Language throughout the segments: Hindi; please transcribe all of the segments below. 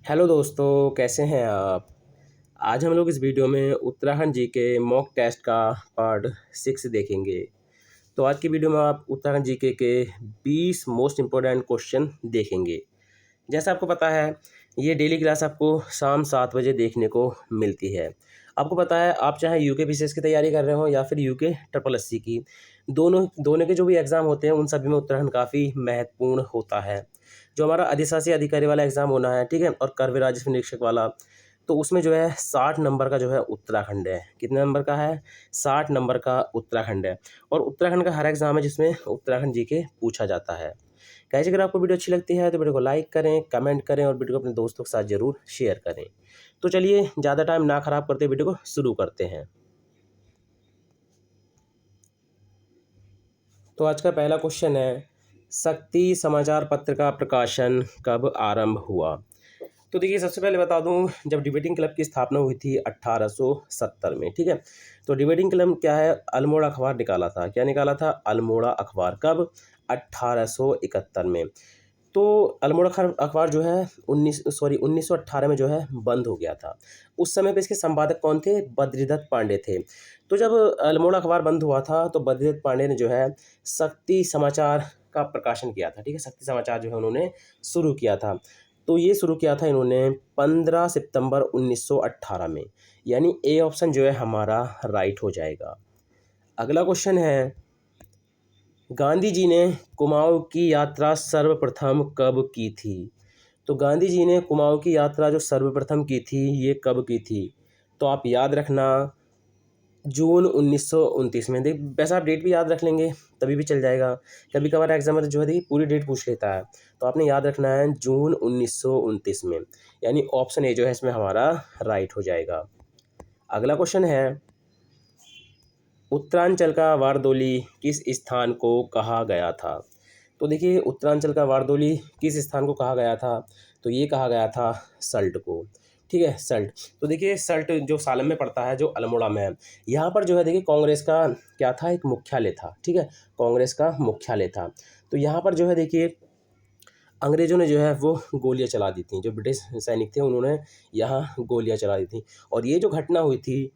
हेलो दोस्तों, कैसे हैं आप? आज हम लोग इस वीडियो में उत्तराखंड जी के मॉक टेस्ट का पार्ट 6 देखेंगे। तो आज की वीडियो में आप उत्तराखंड जीके के 20 मोस्ट इम्पोर्टेंट क्वेश्चन देखेंगे। जैसा आपको पता है, ये डेली क्लास आपको शाम 7 बजे देखने को मिलती है। आपको पता है, आप चाहे यूके पीसीएस की तैयारी कर रहे हो या फिर यूके ट्रिपल एससी की, दोनों दोनों के जो भी एग्ज़ाम होते हैं उन सभी में उत्तराखंड काफ़ी महत्वपूर्ण होता है। जो हमारा अधिशासी अधिकारी वाला एग्ज़ाम होना है, ठीक है, और कर राजस्व निरीक्षक वाला, तो उसमें जो है 60 नंबर का जो है उत्तराखंड है। कितने नंबर का है? 60 नंबर का उत्तराखंड है। और उत्तराखंड का हर एग्ज़ाम है जिसमें उत्तराखंड जीके पूछा जाता है। गाइस, अगर आपको वीडियो अच्छी लगती है तो वीडियो को लाइक करें, कमेंट करें और वीडियो को अपने दोस्तों के साथ ज़रूर शेयर करें। तो चलिए, ज़्यादा टाइम ना ख़राब करते वीडियो को शुरू करते हैं। तो आज का पहला क्वेश्चन है, शक्ति समाचार पत्र का प्रकाशन कब आरंभ हुआ? तो देखिए, सबसे पहले बता दूं, जब डिबेटिंग क्लब की स्थापना हुई थी 1870 में, ठीक है। तो डिबेटिंग क्लब क्या है? अल्मोड़ा अखबार निकाला था। क्या निकाला था? अल्मोड़ा अखबार। कब? 1871 में। तो अल्मोड़ा अखबार जो है 1918 में जो है बंद हो गया था। उस समय पे इसके संपादक कौन थे? बद्रीदत्त पांडे थे। तो जब अल्मोड़ा अखबार बंद हुआ था तो बद्रीदत्त पांडे ने जो है शक्ति समाचार का प्रकाशन किया था, ठीक है। शक्ति समाचार जो है उन्होंने शुरू किया था। तो ये शुरू किया था इन्होंने 15 सितंबर 1918 में। यानी ए ऑप्शन जो है हमारा राइट हो जाएगा। अगला क्वेश्चन है, गांधी जी ने कुमाऊं की यात्रा सर्वप्रथम कब की थी? तो गांधी जी ने कुमाऊं की यात्रा जो सर्वप्रथम की थी, ये कब की थी? तो आप याद रखना, जून 1929 में। देख, वैसा आप डेट भी याद रख लेंगे तभी भी चल जाएगा। कभी कभार एग्जाम में जो है देखिए पूरी डेट पूछ लेता है, तो आपने याद रखना है जून 1929 में। यानी ऑप्शन ए जो है इसमें हमारा राइट हो जाएगा। अगला क्वेश्चन है, उत्तरांचल का वारदोली किस स्थान को कहा गया था? तो देखिए, उत्तरांचल का वारदोली किस स्थान को कहा गया था? तो ये कहा गया था सल्ट को, ठीक है, सल्ट। तो देखिए, सल्ट जो सालन में पड़ता है, जो अल्मोड़ा में है, यहाँ पर जो है देखिए कांग्रेस का क्या था? एक मुख्यालय था, ठीक है, कांग्रेस का मुख्यालय था। तो यहाँ पर जो है देखिए अंग्रेज़ों ने जो है वो गोलियाँ चला दी थी। जो ब्रिटिश सैनिक थे उन्होंने यहाँ गोलियाँ चला दी थी। और ये जो घटना हुई थी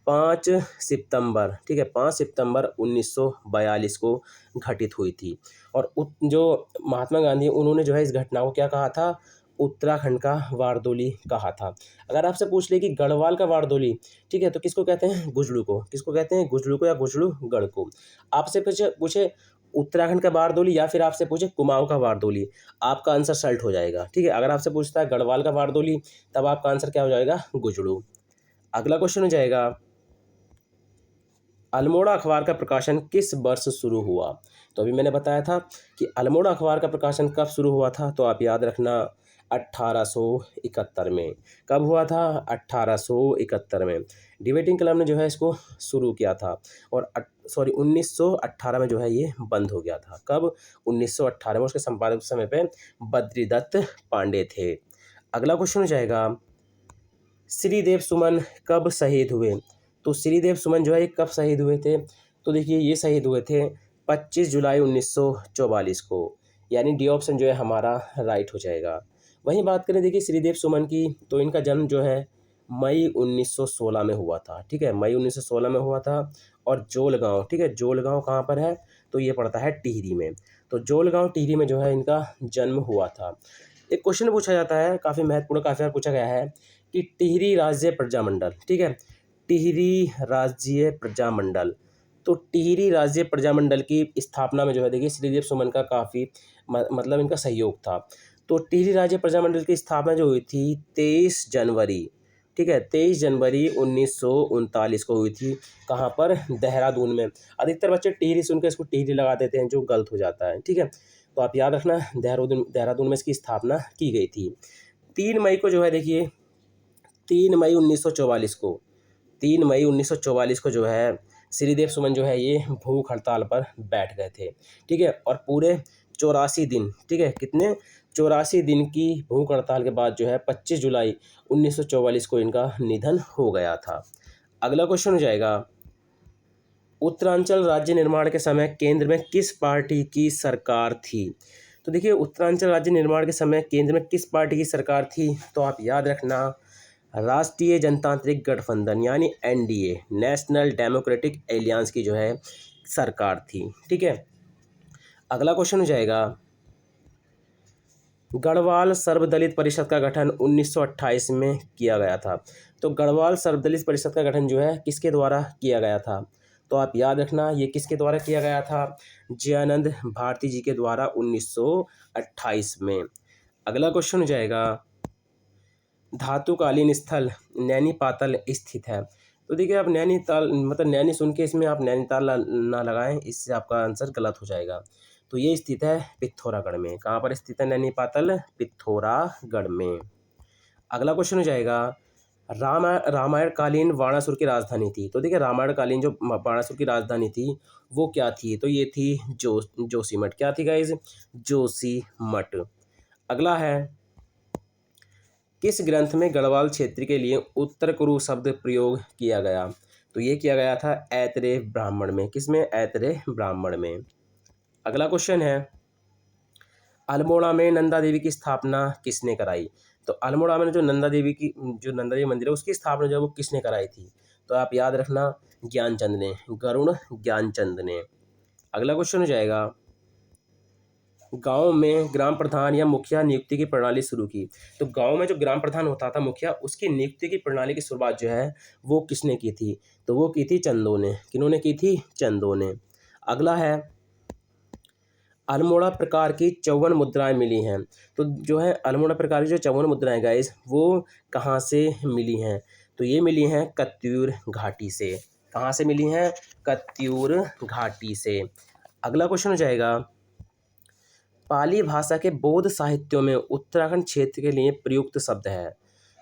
5 सितंबर, ठीक है, 5 सितंबर 1942 को घटित हुई थी। और जो महात्मा गांधी उन्होंने जो है इस घटना को क्या कहा था? उत्तराखंड का वारदोली कहा था। अगर आपसे पूछ ले कि गढ़वाल का वारदोली, ठीक है, तो किसको कहते हैं? गुजलू को। किसको कहते हैं? गुजलू को या गुजलूगढ़ को। आपसे पूछे पूछे उत्तराखंड का वारदोली या फिर आपसे पूछे कुमाऊं का वारदोली, आपका आंसर सल्ट हो जाएगा, ठीक है। अगर आपसे पूछता है गढ़वाल का वारदोली, तब आपका आंसर क्या हो जाएगा? गुजलू। अगला क्वेश्चन हो जाएगा, अल्मोड़ा अखबार का प्रकाशन किस वर्ष शुरू हुआ? तो अभी मैंने बताया था कि अल्मोड़ा अखबार का प्रकाशन कब शुरू हुआ था, तो आप याद रखना 1871 में। कब हुआ था? 1871 में। डिबेटिंग क्लब ने जो है इसको शुरू किया था। और 1918 में जो है ये बंद हो गया था। कब? 1918 में। उसके संपादक उस समय पे बद्रीदत्त पांडे थे। अगला क्वेश्चन हो जाएगा, श्रीदेव सुमन कब शहीद हुए? तो श्रीदेव सुमन जो है ये कब शहीद हुए थे? तो देखिए, ये शहीद हुए थे 25 जुलाई 1944 को। यानी डी ऑप्शन जो है हमारा राइट हो जाएगा। वहीं बात करें देखिए श्रीदेव सुमन की, तो इनका जन्म जो है मई 1916 में हुआ था, ठीक है, मई 1916 में हुआ था। और जोलगांव, ठीक है, जोलगांव कहाँ पर है? तो ये पड़ता है टिहरी में। तो जोलगांव टिहरी में जो है इनका जन्म हुआ था। एक क्वेश्चन पूछा जाता है, काफ़ी महत्वपूर्ण, काफ़ी बार पूछा गया है कि टिहरी राज्य प्रजामंडल, ठीक है, टिहरी राज्य प्रजामंडल, तो टिहरी राज्य प्रजामंडल की स्थापना में जो है देखिए श्रीदेव सुमन का काफ़ी मतलब इनका सहयोग था। तो टिहरी राज्य प्रजामंडल की स्थापना जो हुई थी 23 जनवरी, ठीक है, 23 जनवरी 1939 को हुई थी। कहाँ पर? देहरादून में। अधिकतर बच्चे टिहरी सुन के इसको टिहरी लगा देते हैं, जो गलत हो जाता है, ठीक है। तो आप याद रखना, देहरादून देहरादून में इसकी स्थापना की गई थी। 3 मई को जो है देखिए, 3 मई 1944 को, 3 मई 1944 को जो है श्रीदेव सुमन जो है ये भूख हड़ताल पर बैठ गए थे, ठीक है। और पूरे 84 दिन, ठीक है, कितने? 84 दिन की भूख हड़ताल के बाद जो है 25 जुलाई 1944 को इनका निधन हो गया था। अगला क्वेश्चन हो जाएगा, उत्तरांचल राज्य निर्माण के समय केंद्र में किस पार्टी की सरकार थी? तो देखिए उत्तरांचल राज्य निर्माण के समय केंद्र में किस पार्टी की सरकार थी, तो आप याद रखना राष्ट्रीय जनतांत्रिक गठबंधन यानी एनडीए, नेशनल डेमोक्रेटिक एलियंस की जो है सरकार थी। ठीक है, अगला क्वेश्चन हो जाएगा गढ़वाल सर्वदलित परिषद का गठन 1928 में किया गया था। तो गढ़वाल सर्वदलित परिषद का गठन जो है किसके द्वारा किया गया था, तो आप याद रखना ये किसके द्वारा किया गया था, जयानंद भारती जी के द्वारा 1928 में। अगला क्वेश्चन हो जाएगा धातुकालीन स्थल नैनीपातल स्थित है। तो देखिए आप नैनीताल मतलब नैनी सुन के इसमें आप नैनीताल ना लगाएं, इससे आपका आंसर गलत हो जाएगा। तो ये स्थित है पिथौरागढ़ में। कहाँ पर स्थित है नैनीपातल, पिथौरागढ़ में। अगला क्वेश्चन हो जाएगा रामायण कालीन वाणासुर की राजधानी थी। तो देखिए रामायण कालीन जो वाणासुर की राजधानी थी वो क्या थी, तो ये थी जोशीमठ। क्या थी गाइज, जोशीमठ। अगला है किस ग्रंथ में गढ़वाल क्षेत्र के लिए उत्तर कुरु शब्द प्रयोग किया गया, तो ये किया गया था ऐतरेय ब्राह्मण में। किसमें, ऐतरेय ब्राह्मण में। अगला क्वेश्चन है अल्मोड़ा में नंदा देवी की स्थापना किसने कराई। तो अल्मोड़ा में जो नंदा देवी मंदिर है उसकी स्थापना जो है वो किसने कराई थी, तो आप याद रखना ज्ञानचंद ने, गरुड़ ज्ञानचंद ने। अगला क्वेश्चन हो जाएगा गांव में ग्राम प्रधान या मुखिया नियुक्ति की प्रणाली शुरू की। तो गांव में जो ग्राम प्रधान होता था मुखिया, उसकी नियुक्ति की प्रणाली की शुरुआत जो है वो किसने की थी, तो वो की थी चंदों ने। किन्होंने की थी, चंदों ने। अगला है अल्मोड़ा प्रकार की 54 मुद्राएं मिली हैं। तो जो है अल्मोड़ा प्रकार की जो 54 मुद्राएं गाइस वो कहाँ से मिली हैं, तो ये मिली हैं कत्यूर घाटी से। कहाँ से मिली हैं, कत्यूर घाटी से। अगला क्वेश्चन हो जाएगा पाली भाषा के बौद्ध साहित्यों में उत्तराखंड क्षेत्र के लिए प्रयुक्त शब्द है।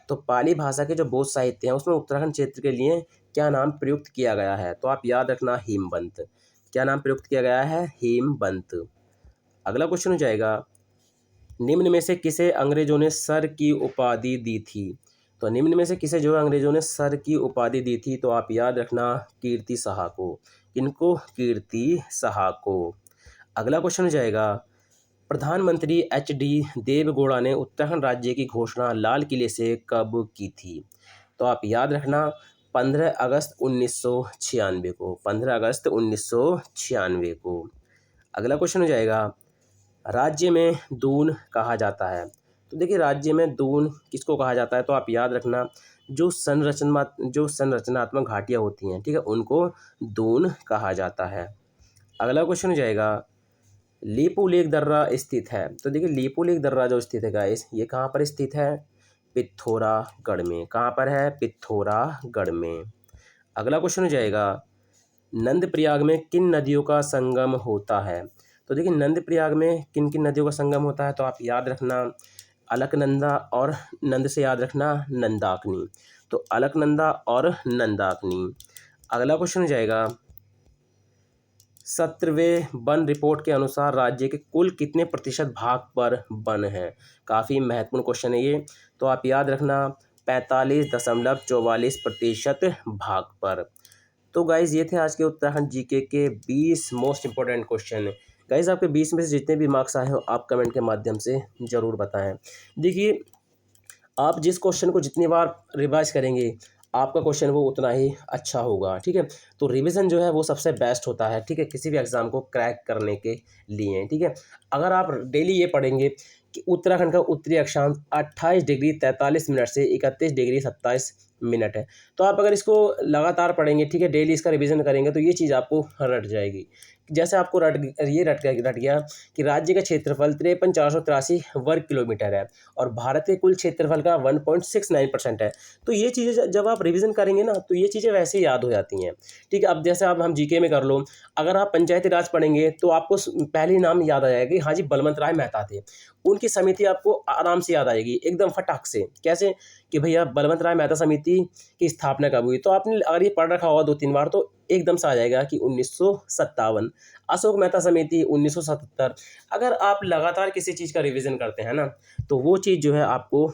तो पाली भाषा के जो बौद्ध साहित्य हैं उसमें उत्तराखंड क्षेत्र के लिए क्या नाम प्रयुक्त किया गया है, तो आप याद रखना हेमवंत। क्या नाम प्रयुक्त किया गया है, हेमवंत। अगला क्वेश्चन हो जाएगा निम्न में से किसे अंग्रेजों ने सर की उपाधि दी थी। तो निम्न में से किसे जो है अंग्रेजों ने सर की उपाधि दी थी, तो आप याद रखना कीर्ति साहा को। किनको, कीर्ति साहा को। अगला क्वेश्चन हो जाएगा प्रधानमंत्री एच.डी. देवगौड़ा ने उत्तराखंड राज्य की घोषणा लाल किले से कब की थी, तो आप याद रखना 15 अगस्त 1996 को। 15 अगस्त 1996 को। अगला क्वेश्चन हो जाएगा राज्य में दून कहा जाता है। तो देखिए राज्य में दून किसको कहा जाता है, तो आप याद रखना जो संरचनात्मक घाटियाँ होती हैं, ठीक है, उनको दून कहा जाता है। अगला क्वेश्चन हो जाएगा लीपू लेक दर्रा स्थित है। तो देखिए लीपू लेक दर्रा जो स्थित है गाइस ये कहाँ पर स्थित है, पिथौरागढ़ में। कहाँ पर है, पिथौरागढ़ में। अगला क्वेश्चन हो जाएगा नंदप्रयाग में किन नदियों का संगम होता है। तो देखिए नंदप्रयाग में किन किन नदियों का संगम होता है, तो आप याद रखना अलकनंदा और नंद से याद रखना नंदाकिनी। तो अलकनंदा और नंदाकिनी। अगला क्वेश्चन हो जाएगा 17वें वन रिपोर्ट के अनुसार राज्य के कुल कितने प्रतिशत भाग पर वन है। काफ़ी महत्वपूर्ण क्वेश्चन है ये, तो आप याद रखना 45.44% भाग पर। तो गाइज़ ये थे आज के उत्तराखंड जीके के 20 मोस्ट इंपॉर्टेंट क्वेश्चन। गाइज़ आपके 20 में से जितने भी मार्क्स आए हो आप कमेंट के माध्यम से ज़रूर बताएं। देखिए आप जिस क्वेश्चन को जितनी बार रिवाइज करेंगे आपका क्वेश्चन वो उतना ही अच्छा होगा, ठीक है। तो रिवीजन जो है वो सबसे बेस्ट होता है, ठीक है, किसी भी एग्ज़ाम को क्रैक करने के लिए, ठीक है। अगर आप डेली ये पढ़ेंगे कि उत्तराखंड का उत्तरी अक्षांश 28 डिग्री 43 मिनट से 31 डिग्री 27 मिनट है, तो आप अगर इसको लगातार पढ़ेंगे, ठीक है, डेली इसका रिवीजन करेंगे तो ये चीज़ आपको रट जाएगी। जैसे आपको रट गया कि राज्य का क्षेत्रफल 53,483 वर्ग किलोमीटर है और भारत के कुल क्षेत्रफल का 1.69% है। तो ये चीज़ें जब आप रिवीजन करेंगे ना तो ये चीज़ें वैसे ही याद हो जाती हैं, ठीक है। अब जैसे आप हम जीके में कर लो, अगर आप पंचायती राज पढ़ेंगे तो आपको पहले नाम याद आ जाएगा कि हाँ जी बलवंत राय मेहता थे, उनकी समिति आपको आराम से याद आएगी एकदम फटाक से। कैसे कि भैया बलवंत राय मेहता समिति की स्थापना कब हुई, तो आपने अगर ये पढ़ रखा होगा 2-3 बार तो एकदम से आ जाएगा कि 1957। अशोक मेहता समिति 1977। अगर आप लगातार किसी चीज़ का रिवीजन करते हैं ना तो वो चीज़ जो है आपको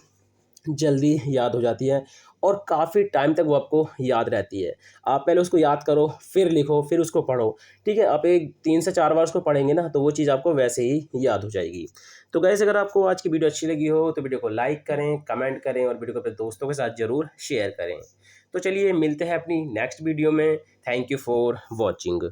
जल्दी याद हो जाती है और काफ़ी टाइम तक वो आपको याद रहती है। आप पहले उसको याद करो, फिर लिखो, फिर उसको पढ़ो, ठीक है? आप एक 3 से 4 बार उसको पढ़ेंगे ना, तो वो चीज़ आपको वैसे ही याद हो जाएगी। तो गाइस, अगर आपको आज की वीडियो अच्छी लगी हो, तो वीडियो को लाइक करें, कमेंट करें और वीडियो को अपने दोस्तों के साथ ज़रूर शेयर करें। तो चलिए मिलते हैं अपनी नेक्स्ट वीडियो में। Thank you for watching.